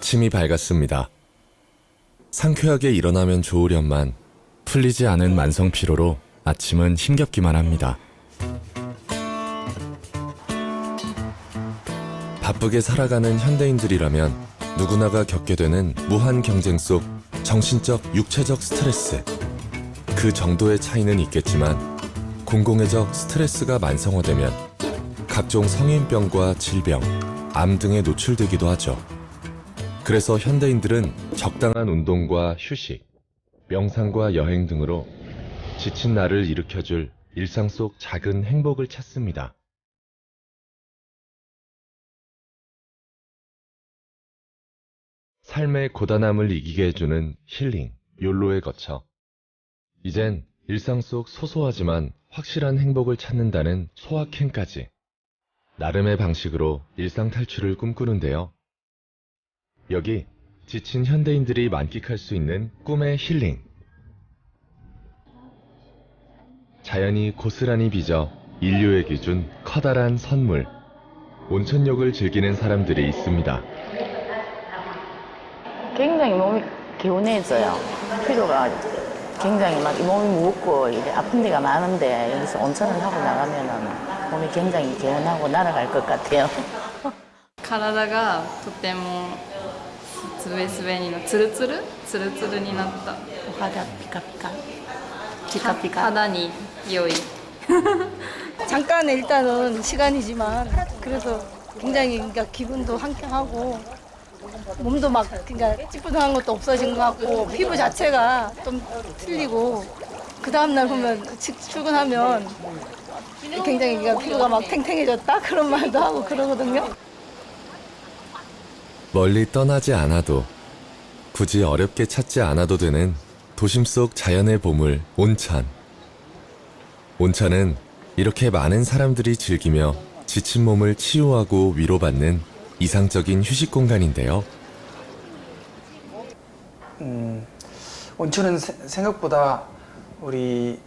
아침이 밝았습니다. 상쾌하게 일어나면 좋으련만 풀리지 않은 만성 피로로 아침은 힘겹기만 합니다. 바쁘게 살아가는 현대인들이라면 누구나가 겪게 되는 무한 경쟁 속 정신적, 육체적 스트레스. 그 정도의 차이는 있겠지만 공공의적 스트레스가 만성화되면 각종 성인병과 질병, 암 등에 노출되기도 하죠. 그래서 현대인들은 적당한 운동과 휴식, 명상과 여행 등으로 지친 나를 일으켜줄 일상 속 작은 행복을 찾습니다. 삶의 고단함을 이기게 해주는 힐링, 욜로에 거쳐 이젠 일상 속 소소하지만 확실한 행복을 찾는다는 소확행까지 나름의 방식으로 일상 탈출을 꿈꾸는데요. 여기 지친 현대인들이 만끽할 수 있는 꿈의 힐링. 자연이 고스란히 빚어 인류에게 준 커다란 선물. 온천욕을 즐기는 사람들이 있습니다. 굉장히 몸이 개운해져요. 피로가 굉장히 막 몸이 무겁고 이제 아픈 데가 많은데 여기서 온천을 하고 나가면은 몸이 굉장히 개운하고 날아갈 것 같아요. 体がとてもすべすべになつるつるつるつるになった 화가 피카피카. 피카피카. 肌に良い 잠깐의 일단은 시간이지만 그래서 굉장히 그러니까 기분도 한결하고 몸도 막 그러니까 찌뿌둥한 것도 없어진 것 같고 피부 자체가 좀 틀리고 그 다음날 보면 출근하면 굉장히 그러니까 피부가 막 탱탱해졌다 그런 말도 하고 그러거든요. 멀리 떠나지 않아도 굳이 어렵게 찾지 않아도 되는 도심 속 자연의 보물 온천. 온천은 이렇게 많은 사람들이 즐기며 지친 몸을 치유하고 위로받는 이상적인 휴식 공간인데요. 온천은 생각보다 우리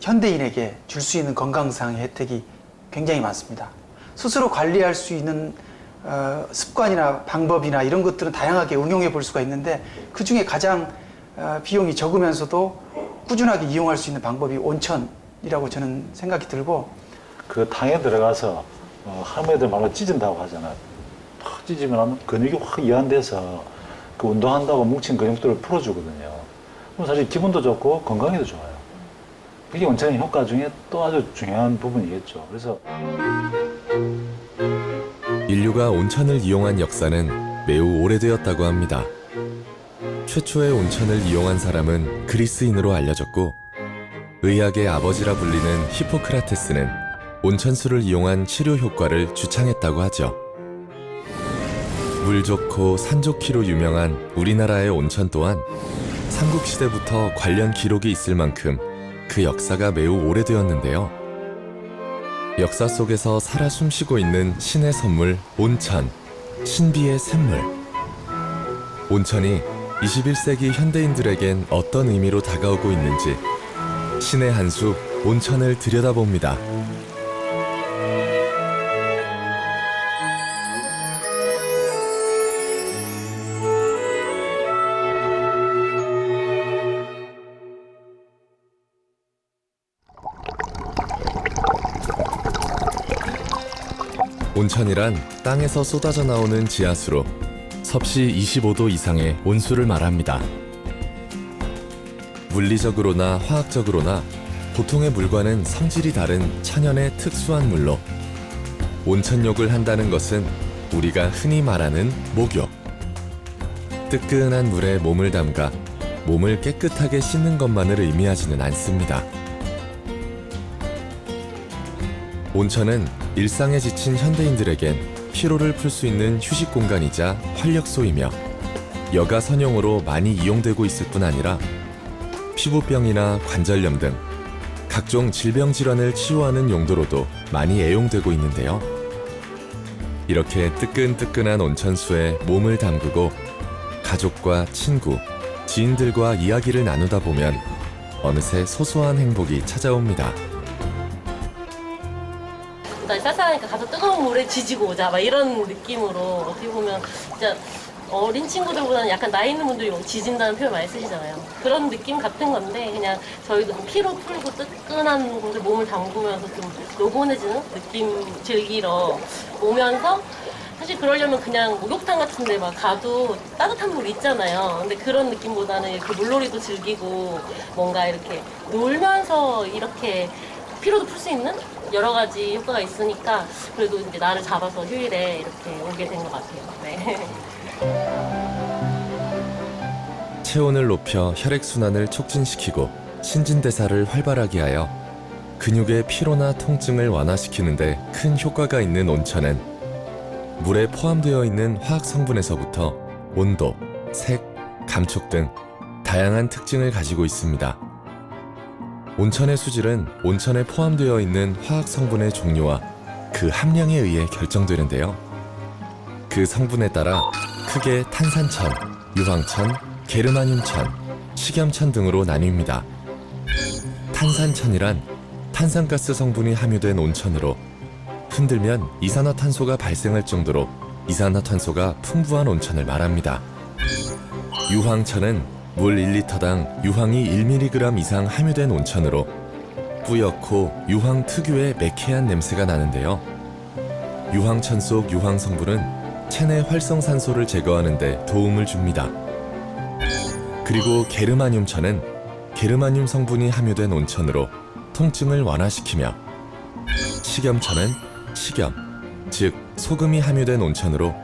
현대인에게 줄 수 있는 건강상의 혜택이 굉장히 많습니다. 스스로 관리할 수 있는 습관이나 방법이나 이런 것들은 다양하게 응용해 볼 수가 있는데 그 중에 가장 비용이 적으면서도 꾸준하게 이용할 수 있는 방법이 온천이라고 저는 생각이 들고, 그 탕에 들어가서 할머니들 말로 찢은다고 하잖아요. 탁 찢으면 근육이 확 이완돼서 그 운동한다고 뭉친 근육들을 풀어주거든요. 그럼 사실 기분도 좋고 건강에도 좋아요. 그게 온천의 효과 중에 또 아주 중요한 부분이겠죠. 그래서 인류가 온천을 이용한 역사는 매우 오래되었다고 합니다. 최초의 온천을 이용한 사람은 그리스인으로 알려졌고, 의학의 아버지라 불리는 히포크라테스는 온천수를 이용한 치료 효과를 주창했다고 하죠. 물 좋고 산 좋기로 유명한 우리나라의 온천 또한 삼국시대부터 관련 기록이 있을 만큼 그 역사가 매우 오래되었는데요. 역사 속에서 살아 숨쉬고 있는 신의 선물 온천, 신비의 샘물. 온천이 21세기 현대인들에겐 어떤 의미로 다가오고 있는지 신의 한 수 온천을 들여다봅니다. 온천이란 땅에서 쏟아져 나오는 지하수로 섭씨 25도 이상의 온수를 말합니다. 물리적으로나 화학적으로나 보통의 물과는 성질이 다른 천연의 특수한 물로 온천욕을 한다는 것은 우리가 흔히 말하는 목욕. 뜨끈한 물에 몸을 담가 몸을 깨끗하게 씻는 것만을 의미하지는 않습니다. 온천은 일상에 지친 현대인들에겐 피로를 풀 수 있는 휴식 공간이자 활력소이며 여가 선용으로 많이 이용되고 있을 뿐 아니라 피부병이나 관절염 등 각종 질병 질환을 치유하는 용도로도 많이 애용되고 있는데요. 이렇게 뜨끈뜨끈한 온천수에 몸을 담그고 가족과 친구, 지인들과 이야기를 나누다 보면 어느새 소소한 행복이 찾아옵니다. 쌀쌀하니까 가서 뜨거운 물에 지지고 오자 막 이런 느낌으로 어떻게 보면 진짜 어린 친구들보다는 약간 나이 있는 분들이 뭐 지진다는 표현 많이 쓰시잖아요. 그런 느낌 같은 건데 그냥 저희도 좀 피로 풀고 뜨끈한 곳에 몸을 담그면서 좀 노곤해지는 느낌 즐기러 오면서 사실 그러려면 그냥 목욕탕 같은 데 막 가도 따뜻한 물 있잖아요. 근데 그런 느낌보다는 이렇게 물놀이도 즐기고 뭔가 이렇게 놀면서 이렇게 피로도 풀 수 있는 여러 가지 효과가 있으니까 그래도 이제 나를 잡아서 휴일에 이렇게 오게 된 것 같아요. 네. 체온을 높여 혈액순환을 촉진시키고 신진대사를 활발하게 하여 근육의 피로나 통증을 완화시키는데 큰 효과가 있는 온천은 물에 포함되어 있는 화학 성분에서부터 온도, 색, 감촉 등 다양한 특징을 가지고 있습니다. 온천의 수질은 온천에 포함되어 있는 화학 성분의 종류와 그 함량에 의해 결정되는데요. 그 성분에 따라 크게 탄산천, 유황천, 게르마늄천, 식염천 등으로 나뉩니다. 탄산천이란 탄산가스 성분이 함유된 온천으로 흔들면 이산화탄소가 발생할 정도로 이산화탄소가 풍부한 온천을 말합니다. 유황천은 물 1리터당 유황이 1mg 이상 함유된 온천으로 뿌옇고 유황 특유의 매캐한 냄새가 나는데요. 유황천 속 유황 성분은 체내 활성산소를 제거하는 데 도움을 줍니다. 그리고 게르마늄천은 게르마늄 성분이 함유된 온천으로 통증을 완화시키며 식염천은 식염, 즉 소금이 함유된 온천으로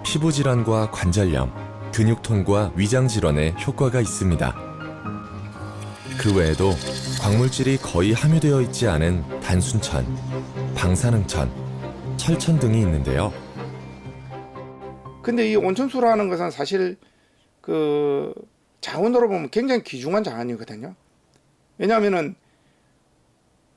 피부질환과 관절염, 근육통과 위장질환에 효과가 있습니다. 그 외에도 광물질이 거의 함유되어 있지 않은 단순천, 방사능천, 철천 등이 있는데요. 근데 이 온천수라는 것은 사실 그 자원으로 보면 굉장히 귀중한 자원이거든요. 왜냐하면은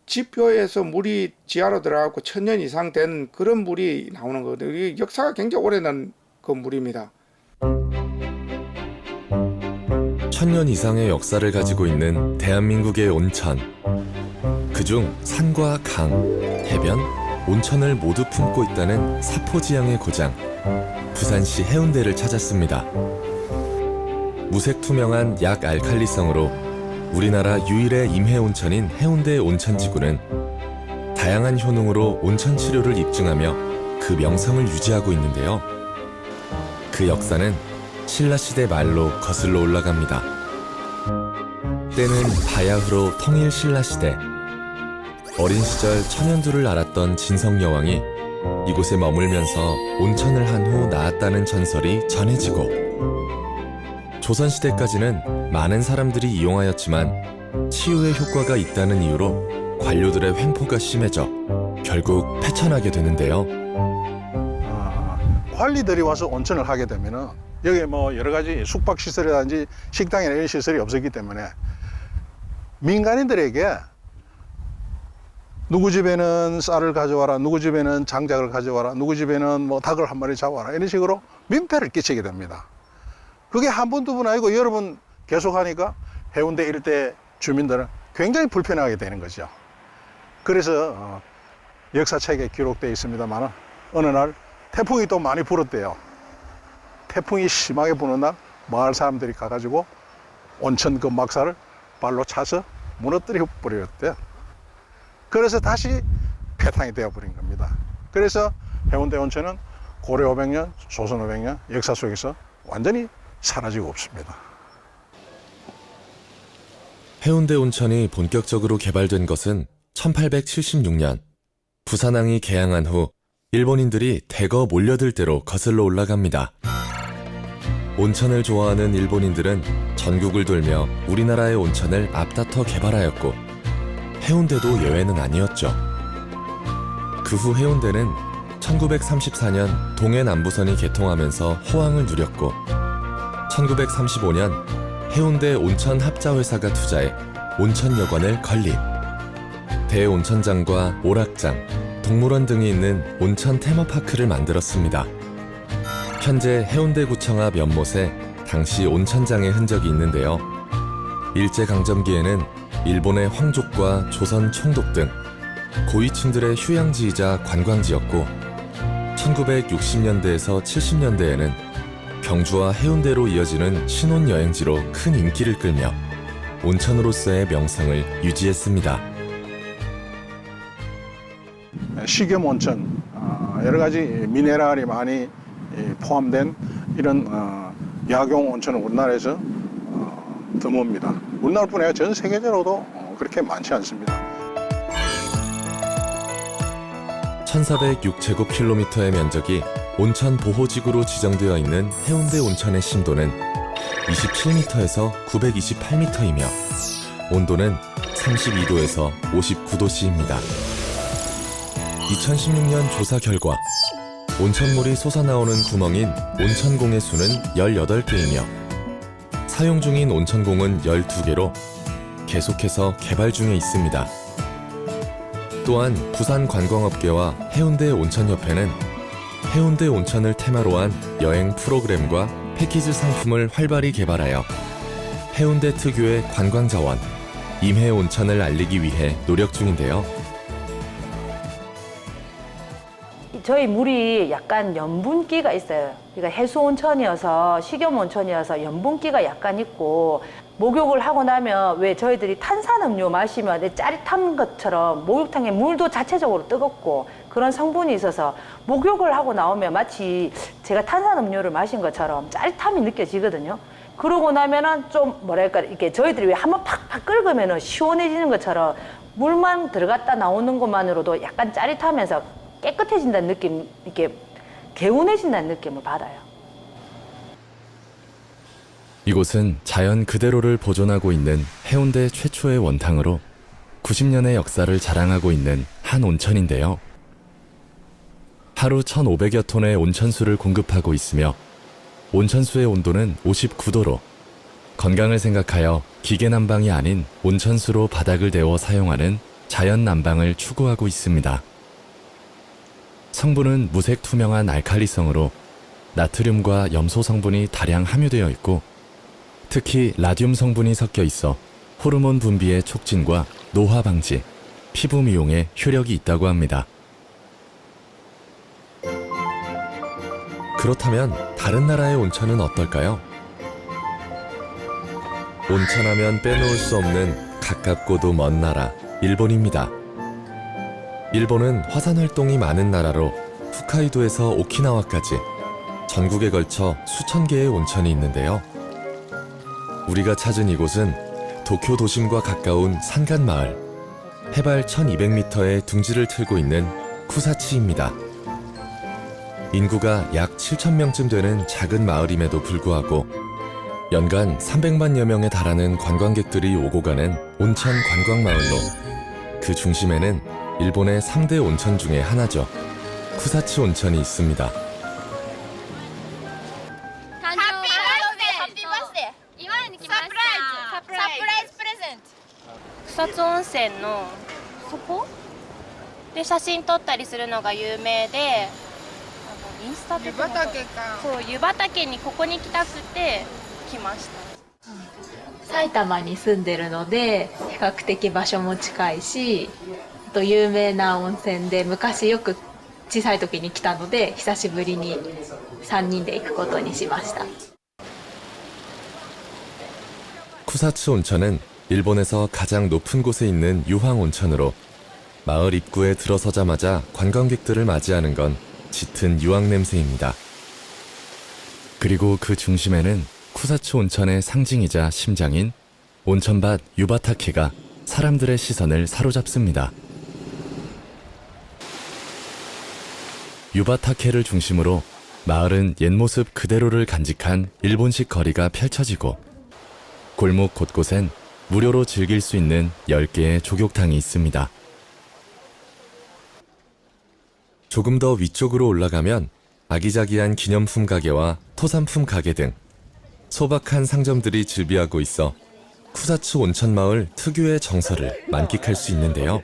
지표에서 물이 지하로 들어가고 1000년 이상 된 그런 물이 나오는 거거든요. 이게 역사가 굉장히 오래된 그 물입니다. 1000년 이상의 역사를 가지고 있는 대한민국의 온천. 그중 산과 강, 해변, 온천을 모두 품고 있다는 사포지향의 고장, 부산시 해운대를 찾았습니다. 무색 투명한 약 알칼리성으로 우리나라 유일의 임해온천인 해운대 온천지구는 다양한 효능으로 온천 치료를 입증하며 그 명성을 유지하고 있는데요. 그 역사는 신라시대 말로 거슬러 올라갑니다. 때는 바야흐로 통일 신라시대. 어린 시절 천연두를 앓았던 진성여왕이 이곳에 머물면서 온천을 한 후 나았다는 전설이 전해지고 조선시대까지는 많은 사람들이 이용하였지만 치유의 효과가 있다는 이유로 관료들의 횡포가 심해져 결국 폐천하게 되는데요. 관리들이 와서 온천을 하게 되면은 여기 뭐 여러 가지 숙박 시설이라든지 식당이나 이런 시설이 없었기 때문에 민간인들에게 누구 집에는 쌀을 가져와라, 누구 집에는 장작을 가져와라, 누구 집에는 뭐 닭을 한 마리 잡아라 이런 식으로 민폐를 끼치게 됩니다. 그게 한 번, 두 번 아니고 여러 번 계속하니까 해운대 일대 주민들은 굉장히 불편하게 되는 거죠. 그래서 역사책에 기록되어 있습니다만 어느 날 태풍이 또 많이 불었대요. 태풍이 심하게 부는 날 마을 사람들이 가가지고 온천 그 막사를 발로 차서 무너뜨려 버렸대요. 그래서 다시 폐탕이 되어버린 겁니다. 그래서 해운대 온천은 고려 500년, 조선 500년 역사 속에서 완전히 사라지고 없습니다. 해운대 온천이 본격적으로 개발된 것은 1876년 부산항이 개항한 후 일본인들이 대거 몰려들 대로 거슬러 올라갑니다. 온천을 좋아하는 일본인들은 전국을 돌며 우리나라의 온천을 앞다퉈 개발하였고 해운대도 예외는 아니었죠. 그 후 해운대는 1934년 동해남부선이 개통하면서 호황을 누렸고 1935년 해운대 온천합자회사가 투자해 온천여관을 건립. 대온천장과 오락장, 동물원 등이 있는 온천 테마파크를 만들었습니다. 현재 해운대구청 앞 연못에 당시 온천장의 흔적이 있는데요. 일제강점기에는 일본의 황족과 조선 총독 등 고위층들의 휴양지이자 관광지였고 1960년대에서 70년대에는 경주와 해운대로 이어지는 신혼여행지로 큰 인기를 끌며 온천으로서의 명성을 유지했습니다. 식염 온천, 여러 가지 미네랄이 많이 포함된 이런 약용 온천은 우리나라에서 드뭅니다. 우리나라뿐 아니라 전 세계적으로도 그렇게 많지 않습니다. 1406제곱킬로미터의 면적이 온천 보호지구로 지정되어 있는 해운대 온천의 심도는 27m에서 928m이며 온도는 32도에서 59도씨입니다. 2016년 조사 결과 온천물이 솟아나오는 구멍인 온천공의 수는 18개이며 사용 중인 온천공은 12개로 계속해서 개발 중에 있습니다. 또한 부산관광업계와 해운대 온천협회는 해운대 온천을 테마로 한 여행 프로그램과 패키지 상품을 활발히 개발하여 해운대 특유의 관광자원, 임해 온천을 알리기 위해 노력 중인데요. 저희 물이 약간 염분기가 있어요. 그러니까 해수온천이어서 식염온천이어서 염분기가 약간 있고 목욕을 하고 나면 왜 저희들이 탄산음료 마시면 짜릿한 것처럼 목욕탕의 물도 자체적으로 뜨겁고 그런 성분이 있어서 목욕을 하고 나오면 마치 제가 탄산음료를 마신 것처럼 짜릿함이 느껴지거든요. 그러고 나면은 좀 뭐랄까 이렇게 저희들이 왜 한번 팍팍 끓으면은 시원해지는 것처럼 물만 들어갔다 나오는 것만으로도 약간 짜릿하면서 깨끗해진다는 느낌, 이렇게 개운해진다는 느낌을 받아요. 이곳은 자연 그대로를 보존하고 있는 해운대 최초의 원탕으로 90년의 역사를 자랑하고 있는 한 온천인데요. 하루 1,500여 톤의 온천수를 공급하고 있으며 온천수의 온도는 59도로 건강을 생각하여 기계 난방이 아닌 온천수로 바닥을 데워 사용하는 자연 난방을 추구하고 있습니다. 성분은 무색 투명한 알칼리성으로 나트륨과 염소 성분이 다량 함유되어 있고 특히 라듐 성분이 섞여 있어 호르몬 분비의 촉진과 노화 방지, 피부 미용에 효력이 있다고 합니다. 그렇다면 다른 나라의 온천은 어떨까요? 온천하면 빼놓을 수 없는 가깝고도 먼 나라, 일본입니다. 일본은 화산 활동이 많은 나라로 홋카이도에서 오키나와까지 전국에 걸쳐 수천 개의 온천이 있는데요. 우리가 찾은 이곳은 도쿄 도심과 가까운 산간 마을, 해발 1200m의 둥지를 틀고 있는 쿠사치입니다. 인구가 약 7,000명쯤 되는 작은 마을임에도 불구하고 연간 300만여 명에 달하는 관광객들이 오고 가는 온천 관광 마을로 그 중심에는 일본의 3대 온천 중에 하나죠. 쿠사치 온천이 있습니다.草津温泉のそこで写真撮ったりするのが有名で、インスタで湯畑か。そう湯畑にここに来たくて来ました。埼玉に住んでるので比較的場所も近いし、あと有名な温泉で昔よく小さい時に来たので久しぶりに3人で行くことにしました。 쿠사츠 온천은 일본에서 가장 높은 곳에 있는 유황 온천으로 마을 입구에 들어서자마자 관광객들을 맞이하는 건 짙은 유황 냄새입니다. 그리고 그 중심에는 쿠사츠 온천의 상징이자 심장인 온천밭 유바타케가 사람들의 시선을 사로잡습니다. 유바타케를 중심으로 마을은 옛 모습 그대로를 간직한 일본식 거리가 펼쳐지고 골목 곳곳엔 무료로 즐길 수 있는 10개의 족욕탕이 있습니다. 조금 더 위쪽으로 올라가면 아기자기한 기념품 가게와 토산품 가게 등 소박한 상점들이 즐비하고 있어 쿠사츠 온천마을 특유의 정서를 만끽할 수 있는데요.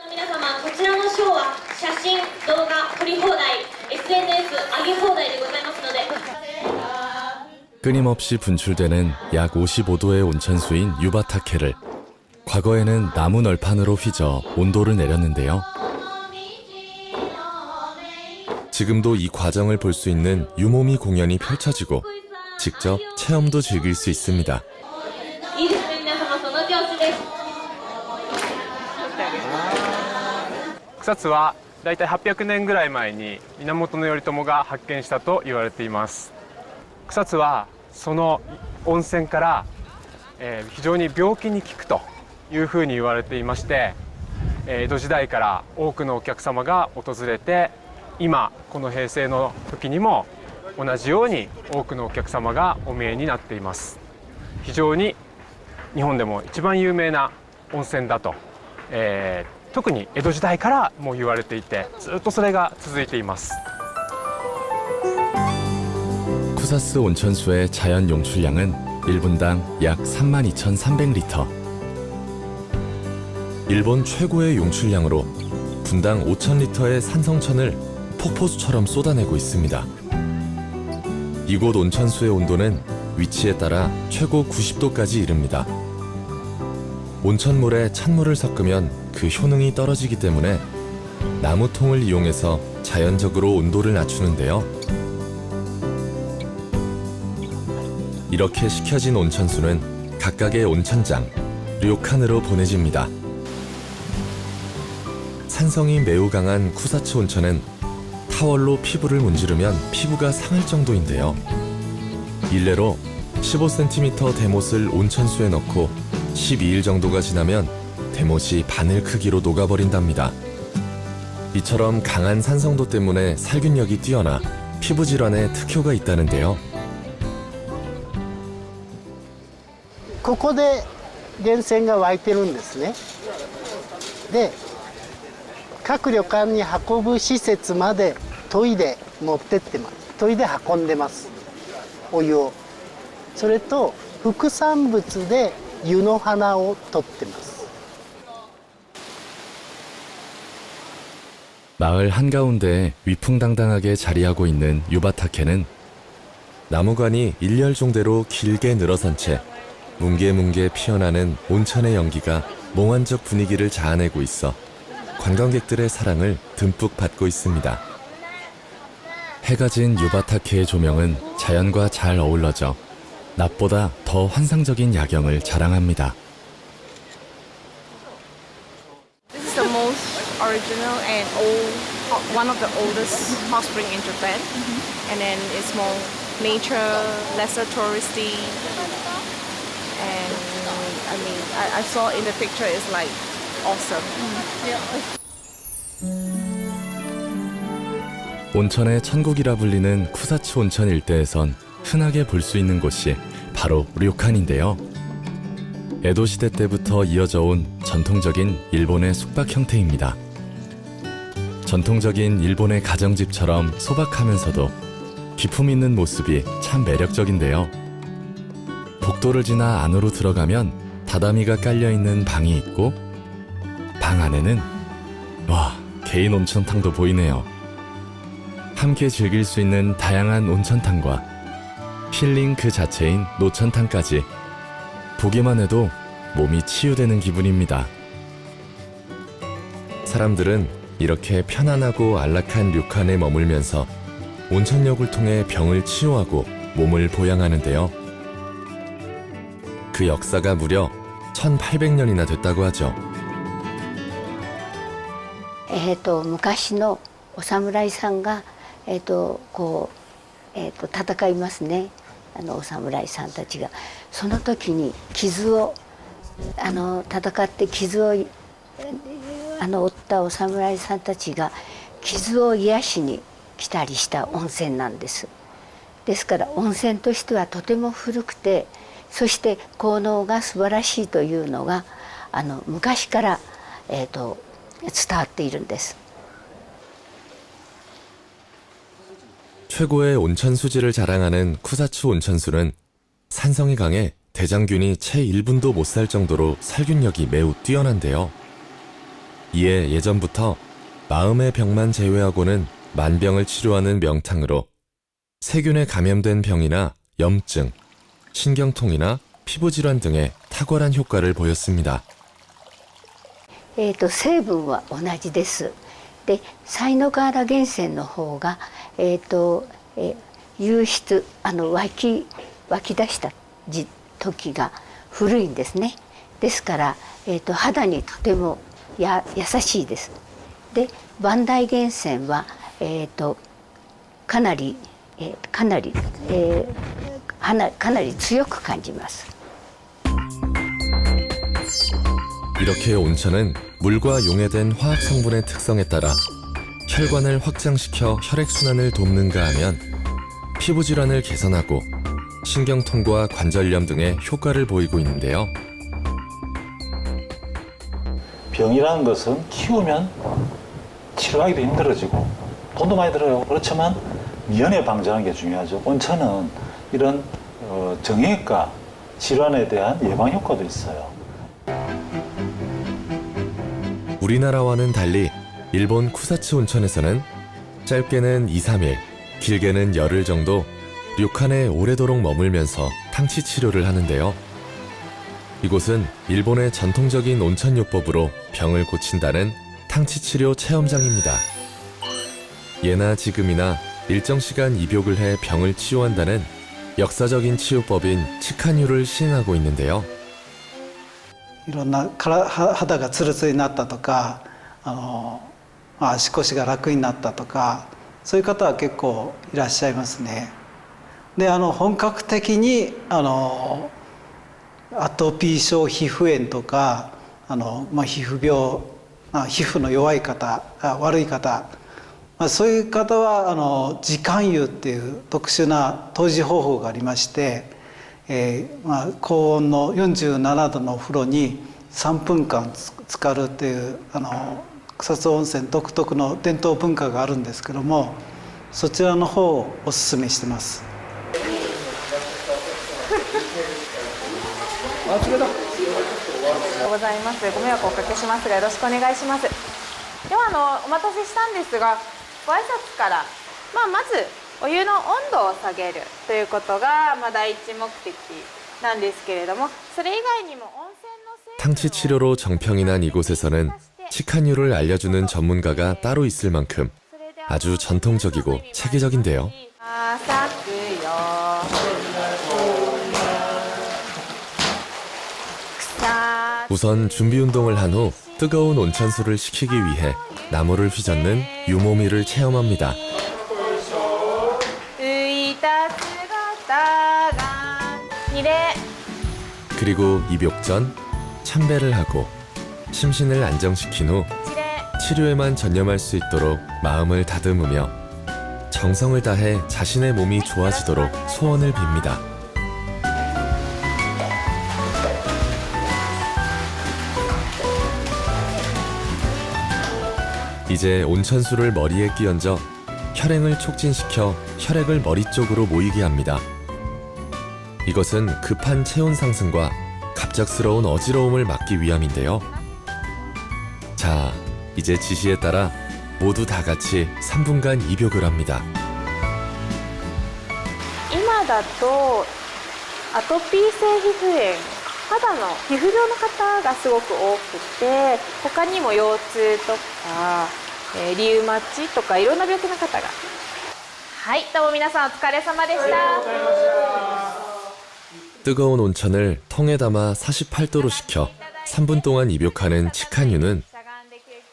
皆様こちらのショーは写真、動画撮り放題、SNS 上げ放題でございますので 끊임없이 분출되는 약 55도의 온천수인 유바타케를 과거에는 나무 널판으로 휘저 온도를 내렸는데요. 지금도 이 과정을 볼 수 있는 유모미 공연이 펼쳐지고 직접 체험도 즐길 수 있습니다. いいですね、皆様その調子です。草津はだいたい800年ぐらい前に源頼朝が発見したと言われています。草津はその温泉から、非常に病気に効くというふうに言われていまして、江戸時代から多くのお客様が訪れて、今この平成の時にも同じように多くのお客様がお見えになっています。非常に日本でも一番有名な温泉だと、特に江戸時代からもう言われていて、ずっとそれが続いています。 쿠사스 온천수의 자연 용출량은 1분당 약 32,300리터. 일본 최고의 용출량으로 분당 5,000리터의 산성천을 폭포수처럼 쏟아내고 있습니다. 이곳 온천수의 온도는 위치에 따라 최고 90도까지 이릅니다. 온천물에 찬물을 섞으면 그 효능이 떨어지기 때문에 나무통을 이용해서 자연적으로 온도를 낮추는데요. 이렇게 식혀진 온천수는 각각의 온천장, 료칸으로 보내집니다. 산성이 매우 강한 쿠사츠 온천은 타월로 피부를 문지르면 피부가 상할 정도인데요. 일례로 15cm 대못을 온천수에 넣고 12일 정도가 지나면 대못이 바늘 크기로 녹아버린답니다. 이처럼 강한 산성도 때문에 살균력이 뛰어나 피부 질환에 특효가 있다는데요. ここで源泉が湧いてるんですね。で、各旅館に運ぶ施設まで研いで持ってってます。研いで運んでます。お湯を。それと副産物で湯の花を取ってます。 마을 한가운데에 위풍당당하게 자리하고 있는 유바타케는 나무관이 일렬종대로 길게 늘어선 채 뭉게뭉게 피어나는 온천의 연기가 몽환적 분위기를 자아내고 있어 관광객들의 사랑을 듬뿍 받고 있습니다. 해가 진 유바타케의 조명은 자연과 잘 어울러져 낮보다 더 환상적인 야경을 자랑합니다. This is the most original and one of the oldest hot spring in Japan. And then it's more nature, lesser touristy. And I mean, I saw in the picture, it's like awesome. 온천의 천국이라 불리는 쿠사츠 온천 일대에선 흔하게 볼 수 있는 곳이 바로 료칸인데요. 에도 시대 때부터 이어져 온 전통적인 일본의 숙박 형태입니다. 전통적인 일본의 가정집처럼 소박하면서도 기품 있는 모습이 참 매력적인데요. 복도를 지나 안으로 들어가면 다다미가 깔려있는 방이 있고 방 안에는 와, 개인 온천탕도 보이네요. 함께 즐길 수 있는 다양한 온천탕과 힐링 그 자체인 노천탕까지 보기만 해도 몸이 치유되는 기분입니다. 사람들은 이렇게 편안하고 안락한 료칸에 머물면서 온천욕을 통해 병을 치유하고 몸을 보양하는데요. 그 역사가 무려 1800년이나 됐다고 하죠. 昔のお侍さんが戦いますね。お侍さんたちがその時に傷を戦って傷を負ったお侍さんたちが傷を癒しに来たりした温泉なんです。ですから温泉としてはとても古くて、そして効能が素晴らしいというのが昔から、伝わっているんです。 최고의 온천 수질을 자랑하는 쿠사츠 온천수는 산성이 강해 대장균이 채 1분도 못 살 정도로 살균력이 매우 뛰어난데요. 이에 예전부터 마음의 병만 제외하고는 만병을 치료하는 명탕으로 세균에 감염된 병이나 염증, 신경통이나 피부질환 등의 탁월한 효과를 보였습니다. 成分は同じです。で西の河原源泉の方が、湧出湧き出した時が古いんですね。ですから、肌にとても優しいです。で磐梯源泉は、かなり強く感じます。 이렇게 온천은 물과 용해된 화학 성분의 특성에 따라 혈관을 확장시켜 혈액순환을 돕는가 하면 피부 질환을 개선하고 신경통과 관절염 등의 효과를 보이고 있는데요. 병이라는 것은 키우면 치료하기도 힘들어지고 돈도 많이 들어요. 그렇지만 미연에 방지하는 게 중요하죠. 온천은 이런 정형외과 질환에 대한 예방 효과도 있어요. 우리나라와는 달리 일본 쿠사츠 온천에서는 짧게는 2, 3일, 길게는 열흘 정도 료칸에 오래도록 머물면서 탕치 치료를 하는데요. 이곳은 일본의 전통적인 온천요법으로 병을 고친다는 탕치 치료 체험장입니다. 예나 지금이나 일정 시간 입욕을 해 병을 치유한다는 역사적인 치유법인 치칸유를 시행하고 있는데요. いろんな肌がツルツルになったとか足腰が楽になったとかそういう方は結構いらっしゃいますね。で本格的にアトピー症皮膚炎とか皮膚病皮膚の弱い方悪い方、そういう方は時間湯っていう特殊な湯治方法がありまして、高温の47度のお風呂に3分間浸かるっていう草津温泉独特の伝統文化があるんですけども、そちらの方をおすすめしてます。ありがとうございます。ご迷惑をおかけしますがよろしくお願いします。ではお待たせしたんですが、ご挨拶から、まずお湯の温度を下げるということが、第一目的なんですけれども、それ以外にも温泉の 탕치 치료로 정평이 난 이곳에서는 치칸유를 알려주는 전문가가 따로 있을 만큼 아주 전통적이고 체계적인데요. 우선 준비 운동을 한 후 뜨거운 온천수를 식히기 위해 나무를 휘젓는 유모미를 체험합니다. 그리고 입욕 전 참배를 하고 심신을 안정시킨 후 치료에만 전념할 수 있도록 마음을 다듬으며 정성을 다해 자신의 몸이 좋아지도록 소원을 빕니다. 이제 온천수를 머리에 끼얹어 혈행을 촉진시켜 혈액을 머리 쪽으로 모이게 합니다. 이것은 급한 체온 상승과 갑작스러운 어지러움을 막기 위함인데요. 자, 이제 지시에 따라 모두 다 같이 3분간 입욕을 합니다. 今だとアトピー性皮膚炎、肌の皮膚病の方がすごく多くて、他にも腰痛とか、リウマチとかいろんな病気の方が。はい、どうも皆さんお疲れ様でした。 뜨거운 온천을 통에 담아 48도로 식혀 3분 동안 입욕하는 치칸유는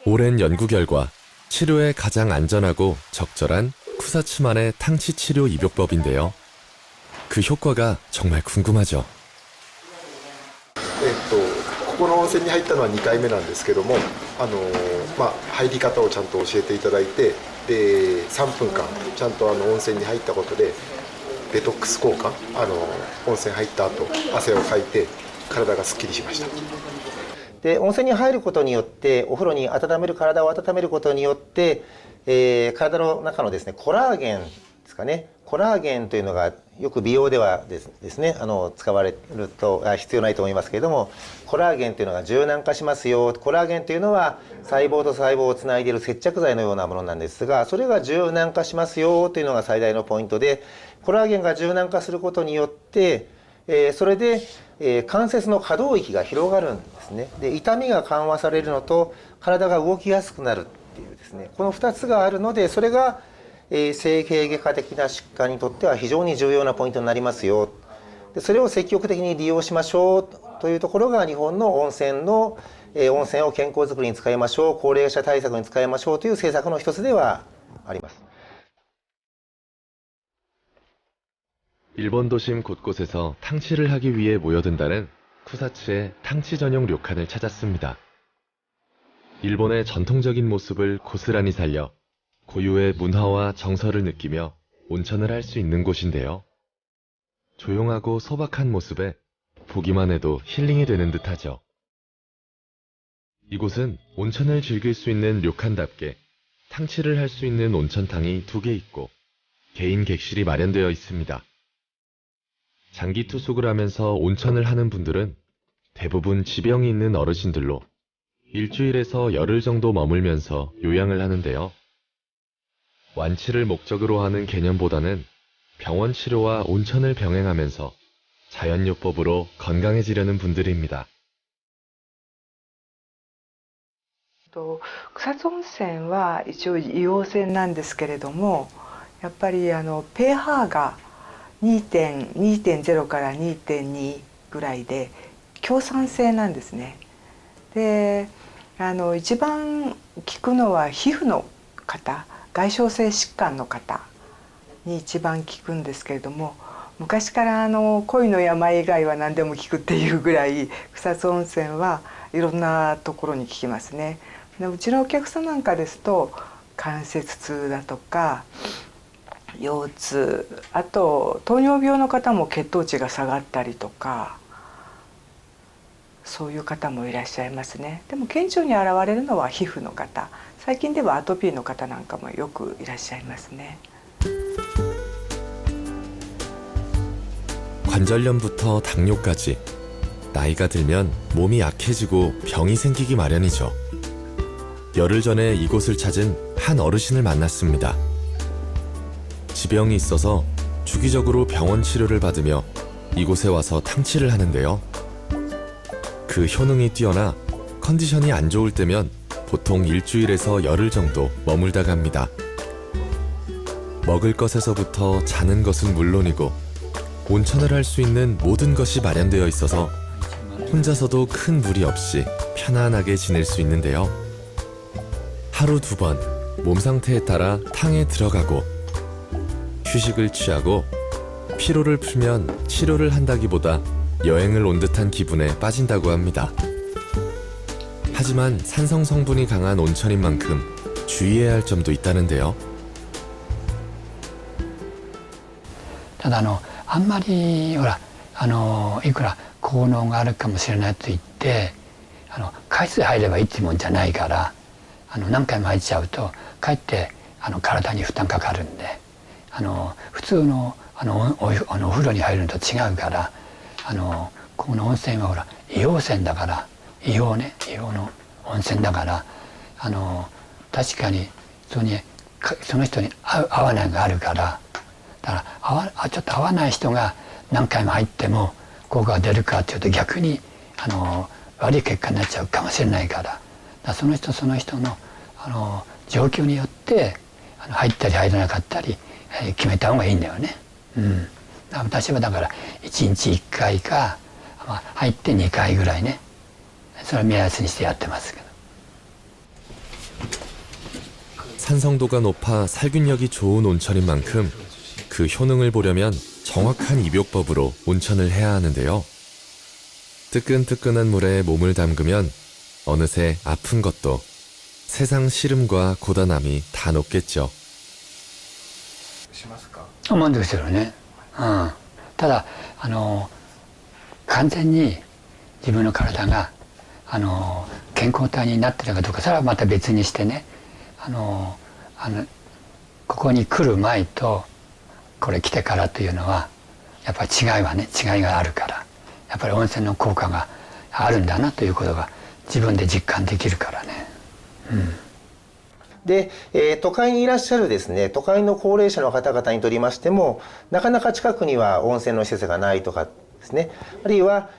오랜 연구 결과 치료에 가장 안전하고 적절한 쿠사츠만의 탕치 치료 입욕법인데요. 그 효과가 정말 궁금하죠. ここの温泉に入ったのは2回目なんですけども、入り方をちゃんと教えていただいて、で3分間ちゃんと温泉に入ったことでデトックス効果、温泉入った後汗をかいて体がすっきりしました。で温泉に入ることによってお風呂に体を温めることによって、体の中のですねコラーゲンですかね、コラーゲンというのがよく美容ではですね使われると必要ないと思いますけれども、コラーゲンというのが柔軟化しますよ。コラーゲンというのは細胞と細胞をつないでいる接着剤のようなものなんですが、それが柔軟化しますよというのが最大のポイントで、コラーゲンが柔軟化することによって、それで、関節の可動域が広がるんですね。で痛みが緩和されるのと体が動きやすくなるっていうですね、この2つがあるので、それが、整形外科的な疾患にとっては非常に重要なポイントになりますよ。でそれを積極的に利用しましょうというところが日本の温泉の、温泉を健康づくりに使いましょう、高齢者対策に使いましょうという政策の一つではあります。 일본 도심 곳곳에서 탕치를 하기 위해 모여든다는 쿠사츠의 탕치 전용 료칸을 찾았습니다. 일본의 전통적인 모습을 고스란히 살려 고유의 문화와 정서를 느끼며 온천을 할 수 있는 곳인데요. 조용하고 소박한 모습에 보기만 해도 힐링이 되는 듯하죠. 이곳은 온천을 즐길 수 있는 료칸답게 탕치를 할 수 있는 온천탕이 2개 있고 개인 객실이 마련되어 있습니다. 장기 투숙을 하면서 온천을 하는 분들은 대부분 지병이 있는 어르신들로 일주일에서 열흘 정도 머물면서 요양을 하는데요. 완치를 목적으로 하는 개념보다는 병원 치료와 온천을 병행하면서 자연요법으로 건강해지려는 분들입니다. 草津温泉は一応硫黄泉なんですけれども、やっぱりpH が 2.0 から 2.2 ぐらいで強酸性なんですね。で一番効くのは皮膚の方、外傷性疾患の方に一番効くんですけれども、昔から恋の病以外は何でも効くっていうぐらい草津温泉はいろんなところに効きますね。でうちのお客さんなんかですと関節痛だとか腰痛、あと糖尿病の方も血糖値が下がったりとか、そういう方もいらっしゃいますね。でも顕著に現れるのは皮膚の方、最近ではアトピーの方なんかもよくいらっしゃいますね。 관절염부터 당뇨까지 나이가 들면 몸이 약해지고 병이 생기기 마련이죠. 열흘 전에 이곳을 찾은 한 어르신을 만났습니다. 지병이 있어서 주기적으로 병원 치료를 받으며 이곳에 와서 탕치를 하는데요. 그 효능이 뛰어나 컨디션이 안 좋을 때면 보통 일주일에서 열흘 정도 머물다 갑니다. 먹을 것에서부터 자는 것은 물론이고 온천을 할 수 있는 모든 것이 마련되어 있어서 혼자서도 큰 무리 없이 편안하게 지낼 수 있는데요. 하루 2번 몸 상태에 따라 탕에 들어가고 휴식을 취하고 피로를 풀면 치료를 한다기보다 여행을 온 듯한 기분에 빠진다고 합니다. 하지만 산성 성분이 강한 온천인 만큼 주의해야 할 점도 있다는데요. ただあんまりほらいくら効能があるかもしれないと言って回数入ればいいってもんじゃないから、何回も入っちゃうとかえって体に負担かかるんで、普通のお風呂に入るのと違うから、この温泉はほら硫黄泉だから、硫黄の温泉だから、確かにその人に合わないがあるから、だからちょっと合わない人が何回も入っても効果が出るかっていうと逆に悪い結果になっちゃうかもしれないから、その人その人の状況によって入ったり入らなかったり決めた方がいいんだよね。私はだから1日1回か、入って2回ぐらいね、それを目安にしてやってますけど。 산성도가 높아 살균력이 좋은 온천인 만큼 그 효능을 보려면 정확한 입욕법으로 온천을 해야 하는데요. 뜨끈뜨끈한 물에 몸을 담그면 어느새 아픈 것도 세상 시름과 고단함이 다 녹겠죠. 満足してるね。ただ完全に自分の体が健康体になってるかどうか、それはまた別にしてね、ここに来る前とこれ来てからというのはやっぱり違いがあるから、やっぱり温泉の効果があるんだなということが自分で実感できるからね。で、都会にいらっしゃるですね、都会の高齢者の方々にとりましても、なかなか近くには温泉の施設がないとかですね。あるいは、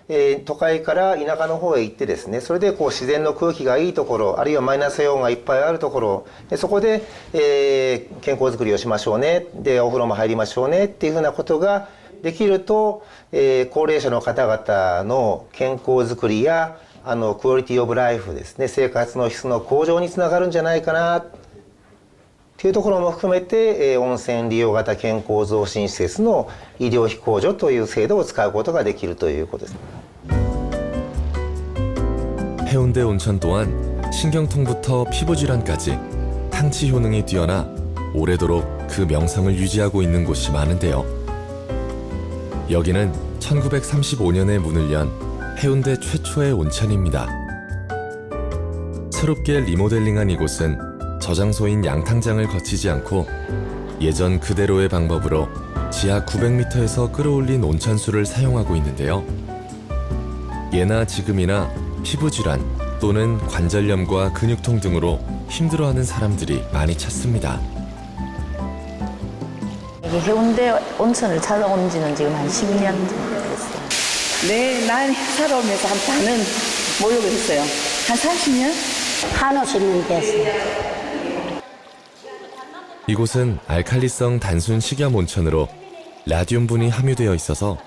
都会から田舎の方へ行ってですね、それでこう自然の空気がいいところ、あるいはマイナスイオンがいっぱいあるところ、そこで、健康づくりをしましょうね、でお風呂も入りましょうねっていうふうなことができると、高齢者の方々の健康づくりやクオリティオブライフですね、生活の質の向上につながるんじゃないかなというところも含めて、温泉利用型健康増進施設の医療費控除という制度を使うことができるということです。 해운대 온천 또한 신경통부터 피부질환까지 탕치 효능이 뛰어나 오래도록 그 명성을 유지하고 있는 곳이 많은데요. 여기는 1935년에 문을 연 해운대 최초의 온천입니다. 새롭게 리모델링한 이곳은 저장소인 양탕장을 거치지 않고 예전 그대로의 방법으로 지하 900m에서 끌어올린 온천수를 사용하고 있는데요. 예나 지금이나 피부질환 또는 관절염과 근육통 등으로 힘들어하는 사람들이 많이 찾습니다. 여기 해운대 온천을 찾아온 지는 지금 한 12년 정도 됐어요. 네, 난 살아오면서 한 반은 목욕을 했어요. 한 30년? 한 50년 됐어요. 이곳은 알칼리성 단순 식염 온천으로 라듐분이 함유되어 있어서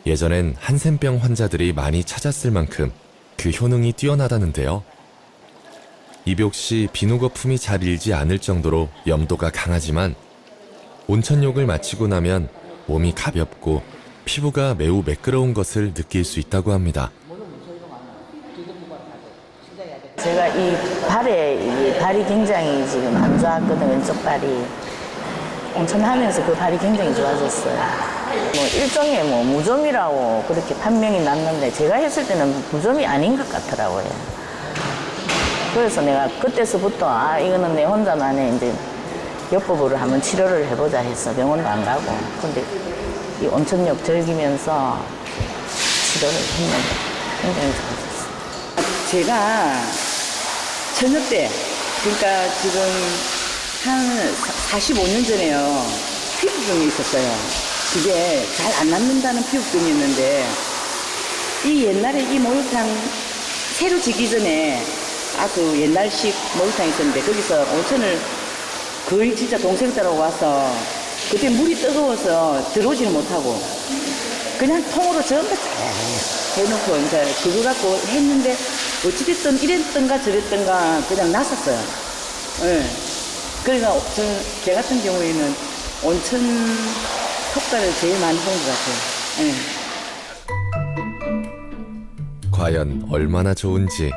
예전엔 한센병 환자들이 많이 찾았을 만큼 그 효능이 뛰어나다는데요. 입욕 시 비누 거품이 잘 일지 않을 정도로 염도가 강하지만 온천욕을 마치고 나면 몸이 가볍고 피부가 매우 매끄러운 것을 느낄 수 있다고 합니다. 제가 이 발이 굉장히 지금 안 좋았거든요. 왼쪽 발이. 온천하면서 그 발이 굉장히 좋아졌어요. 뭐 일종의 뭐 무좀이라고 그렇게 판명이 났는데 제가 했을 때는 무좀이 아닌 것 같더라고요. 그래서 내가 그때서부터 이거는 내 혼자만의 이제 요법으로 한번 치료를 해보자 해서 병원도 안 가고 근데 이 온천욕 즐기면서 치료를 했는데 굉장히 좋아졌어요. 제가 저녁 때, 그러니까 지금 한 45년 전에요. 피부병이 있었어요. 그게 잘 안 낫는다는 피부병이었는데 이 옛날에 이 목욕탕 새로 짓기 전에 아주 옛날식 목욕탕이 있었는데 거기서 온천을 거의 진짜 동생 따라고 와서 그때 물이 뜨거워서 들어오지는 못하고 그냥 통으로 전부 쫙 해놓고 이제 그거 갖고 했는데 어찌됐든 이랬던가 저랬던가 그냥 났었어요. 예. 그러니까 제 같은 경우에는 온천 효과를 제일 많이 본 것 같아요. 예. 과연 얼마나 좋은지.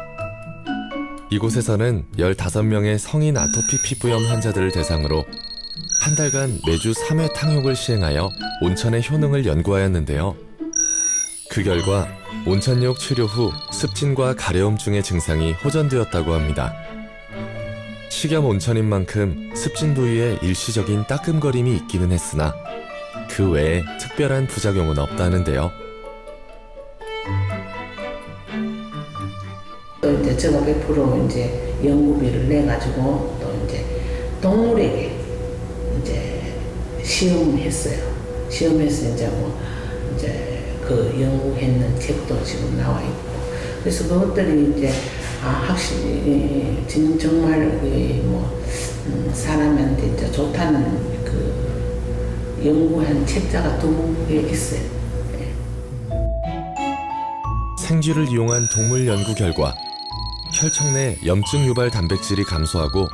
이곳에서는 15명의 성인 아토피 피부염 환자들을 대상으로 한 달간 매주 3회 탕욕을 시행하여 온천의 효능을 연구하였는데요. 그 결과 온천욕 치료 후 습진과 가려움증의 증상이 호전되었다고 합니다. 식염 온천인 만큼 습진 부위에 일시적인 따끔거림이 있기는 했으나 그 외에 특별한 부작용은 없다는데요. 또 이제 제가 100% 이제 연구비를 내 가지고 또 이제 동물에게 이제 시험했어요. 시험해서 이제 뭐 이제 그 연구했는 책도 지금 나와 있고 그래서 그것들이 이제 확실히 정말 뭐 사람한테 이제 좋다는 그 연구한 책자가 2개 있어요. 생쥐를 이용한 동물 연구 결과 혈청 내 염증 유발 단백질이 감소하고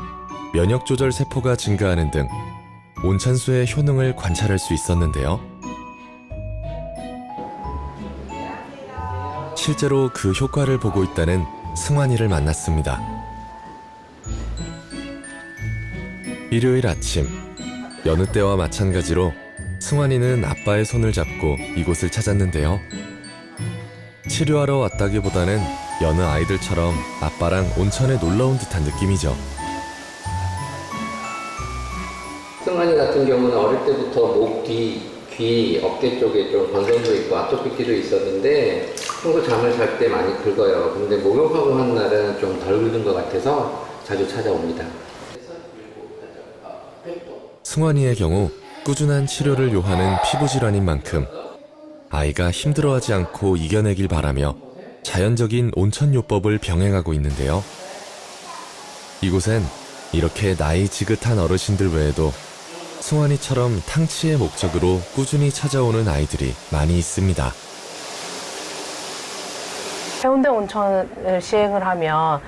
면역 조절 세포가 증가하는 등 온천수의 효능을 관찰할 수 있었는데요. 실제로 그 효과를 보고 있다는 승환이를 만났습니다. 일요일 아침, 여느 때와 마찬가지로 승환이는 아빠의 손을 잡고 이곳을 찾았는데요. 치료하러 왔다기보다는 여느 아이들처럼 아빠랑 온천에 놀러 온 듯한 느낌이죠. 승환이 같은 경우는 어릴 때부터 목 뒤, 귀, 어깨 쪽에 좀 건성도 있고 아토피기도 있었는데 평소 잠을 잘 때 많이 긁어요. 근데 목욕하고 한 날은 좀 덜 긁은 것 같아서 자주 찾아옵니다. 승환이의 경우 꾸준한 치료를 요하는 피부 질환인 만큼 아이가 힘들어하지 않고 이겨내길 바라며 자연적인 온천요법을 병행하고 있는데요. 이곳엔 이렇게 나이 지긋한 어르신들 외에도 승환이처럼 탕치의 목적으로 꾸준히 찾아오는 아이들이 많이 있습니다. 해운대 온천을 시행을 하면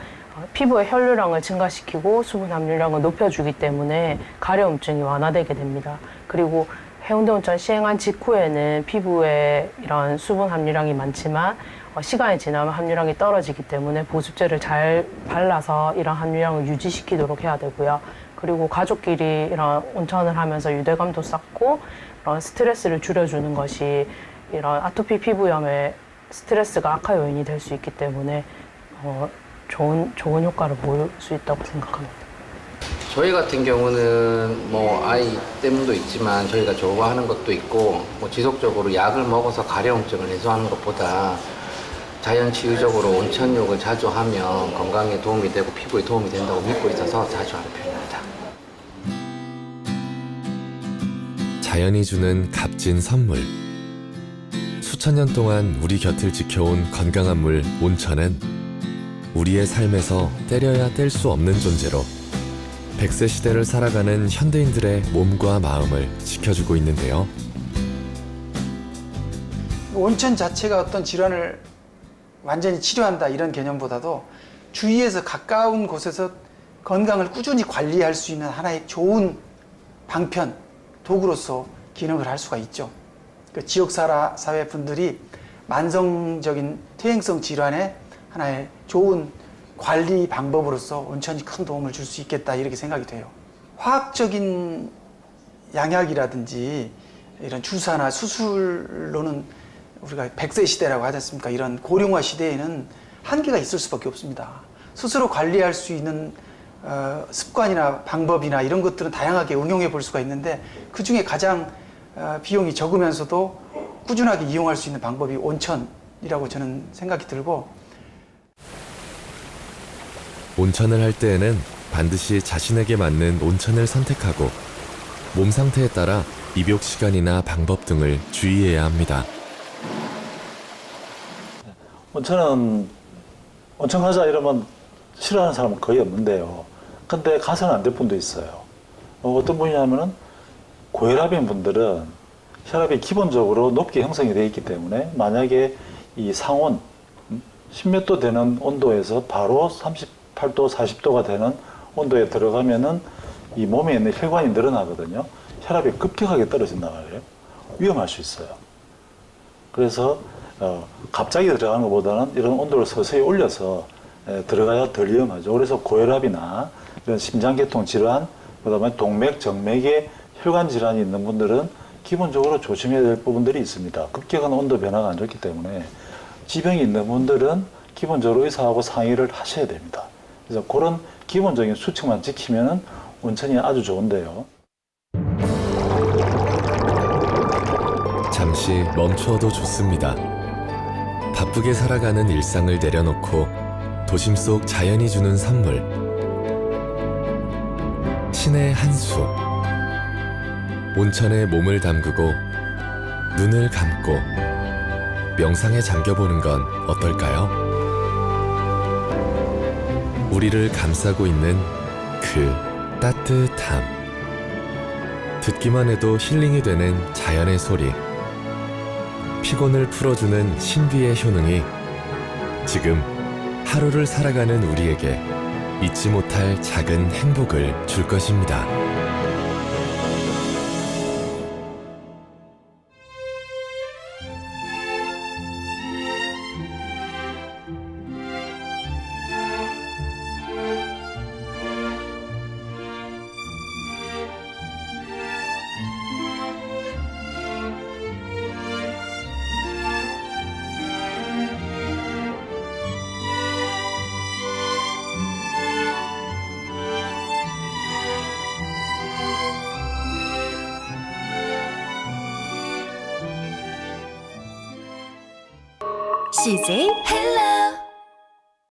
피부의 혈류량을 증가시키고 수분 함유량을 높여주기 때문에 가려움증이 완화되게 됩니다. 그리고 해운대 온천 시행한 직후에는 피부에 이런 수분 함유량이 많지만 시간이 지나면 함유량이 떨어지기 때문에 보습제를 잘 발라서 이런 함유량을 유지시키도록 해야 되고요. 그리고 가족끼리 이런 온천을 하면서 유대감도 쌓고 이런 스트레스를 줄여주는 것이 이런 아토피 피부염의 스트레스가 악화 요인이 될 수 있기 때문에 좋은 효과를 볼 수 있다고 생각합니다. 저희 같은 경우는 뭐 아이 때문도 있지만 저희가 좋아하는 것도 있고 뭐 지속적으로 약을 먹어서 가려움증을 해소하는 것보다 자연 치유적으로 온천욕을 자주 하면 건강에 도움이 되고 피부에 도움이 된다고 믿고 있어서 자주 하는 편입니다. 자연이 주는 값진 선물. 수천 년 동안 우리 곁을 지켜온 건강한 물 온천은 우리의 삶에서 때려야 뗄 수 없는 존재로 100세 시대를 살아가는 현대인들의 몸과 마음을 지켜주고 있는데요. 온천 자체가 어떤 질환을 완전히 치료한다 이런 개념보다도 주위에서 가까운 곳에서 건강을 꾸준히 관리할 수 있는 하나의 좋은 방편, 도구로서 기능을 할 수가 있죠. 그 지역사회 분들이 만성적인 퇴행성 질환의 하나의 좋은 관리 방법으로서 온천이 큰 도움을 줄 수 있겠다 이렇게 생각이 돼요. 화학적인 양약이라든지 이런 주사나 수술로는 우리가 100세 시대라고 하지 않습니까? 이런 고령화 시대에는 한계가 있을 수밖에 없습니다. 스스로 관리할 수 있는 습관이나 방법이나 이런 것들은 다양하게 응용해 볼 수가 있는데 그 중에 가장 비용이 적으면서도 꾸준하게 이용할 수 있는 방법이 온천이라고 저는 생각이 들고, 온천을 할 때에는 반드시 자신에게 맞는 온천을 선택하고 몸 상태에 따라 입욕 시간이나 방법 등을 주의해야 합니다. 온천 가자 이러면 싫어하는 사람은 거의 없는데요. 근데 가서는 안 될 분도 있어요. 어떤 분이냐면은 고혈압인 분들은 혈압이 기본적으로 높게 형성이 되어 있기 때문에 만약에 이 상온 10몇 도 되는 온도에서 바로 38도, 40도가 되는 온도에 들어가면은 이 몸에 있는 혈관이 늘어나거든요. 혈압이 급격하게 떨어진단 말이에요. 위험할 수 있어요. 그래서 갑자기 들어가는 것보다는 이런 온도를 서서히 올려서 들어가야 덜 위험하죠. 그래서 고혈압이나 이런 심장계통 질환, 그다음에 동맥, 정맥에 혈관 질환이 있는 분들은 기본적으로 조심해야 될 부분들이 있습니다. 급격한 온도 변화가 안 좋기 때문에 지병이 있는 분들은 기본적으로 의사하고 상의를 하셔야 됩니다. 그래서 그런 기본적인 수칙만 지키면은 온천이 아주 좋은데요. 잠시 멈추어도 좋습니다. 바쁘게 살아가는 일상을 내려놓고 도심 속 자연이 주는 선물. 신의 한수. 온천에 몸을 담그고 눈을 감고 명상에 잠겨보는 건 어떨까요? 우리를 감싸고 있는 그 따뜻함. 듣기만 해도 힐링이 되는 자연의 소리. 피곤을 풀어주는 신비의 효능이 지금 하루를 살아가는 우리에게 잊지 못할 작은 행복을 줄 것입니다. CJ 헬로